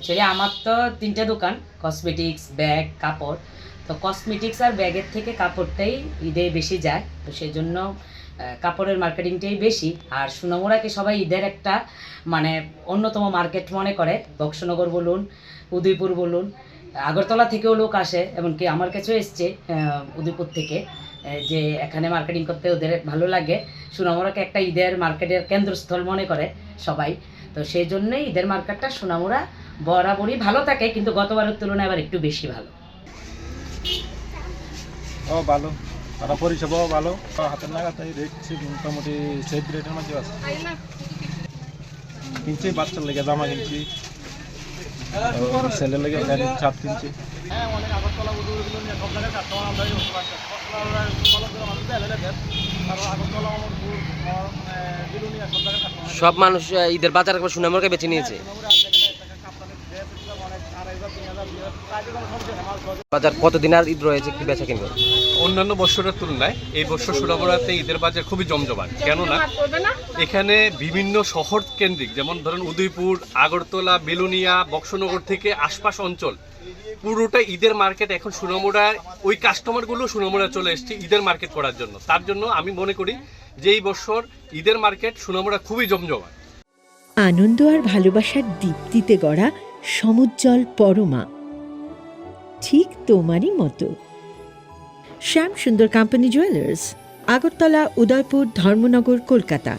Actually আমার তো 3টে দোকান, কসমেটিক্স, ব্যাগ, কাপড়। তো কসমেটিক্স আর ব্যাগের থেকে কাপড়টাই ঈদে বেশি যায়, তো সেই জন্য কাপড়ের মার্কেটিংটাই বেশি। আর সোনামুড়াকে সবাই ঈদের একটা মানে অন্যতম মার্কেট মনে করে। বক্সনগর বলুন, উদয়পুর বলুন, আগরতলা থেকেও লোক আসে, এমনকি আমার কাছেও এসছে উদয়পুর থেকে, যে এখানে মার্কেটিং করতে ওদের ভালো লাগে। সোনামুড়াকে একটা ঈদের মার্কেটের কেন্দ্রস্থল মনে করে সবাই। তো সেই জন্যই ঈদের মার্কেটটা সোনামুড়া বরাবরই ভালো থাকে, কিন্তু গতবারের তুলনায় আবার একটু বেশি ভালো। ভালো, তারা পরিষেবাও ভালো, হাতের নাগাতাই দেখছি মোটামুটি সেফ রেটের মধ্যে আছে। কিনছি বাচ্চার লেগে জামা কিনছি, ছেলের লেগে ছাদ কিনছি। সব মানুষ ঈদের বাজার একবার সোনামুড়াকে বেছে নিয়েছে। বাজার কতদিন আর ঈদ রয়েছে, কি বেচা কিনবে? অন্যান্য বছরের তুলনায় এই বছর সোনামুড়াতে ঈদের বাজার খুবই জমজমাট। কেননা এখানে বিভিন্ন শহর কেন্দ্রিক, যেমন ধরেন উদয়পুর, আগরতলা, বেলুনিয়া, বক্সনগর থেকে আশপাশ অঞ্চল, পুরোটা ঈদের মার্কেট। এখন সোনামুড়ায় ওই কাস্টমারগুলো সোনামুড়া চলে এসছে ঈদের মার্কেট করার জন্য। তার জন্য আমি মনে করি যে এই বছর ঈদের মার্কেট সোনামুড়া খুবই জমজমাট। আনন্দ আর ভালোবাসার দীপ্তিতে গড়া সমুজ্জ্বল পরমা, ঠিক তোমারই মতো। শ্যাম সুন্দর কোম্পানি জুয়েলার্স, আগরতলা, উদয়পুর, ধর্মনগর, কলকাতা।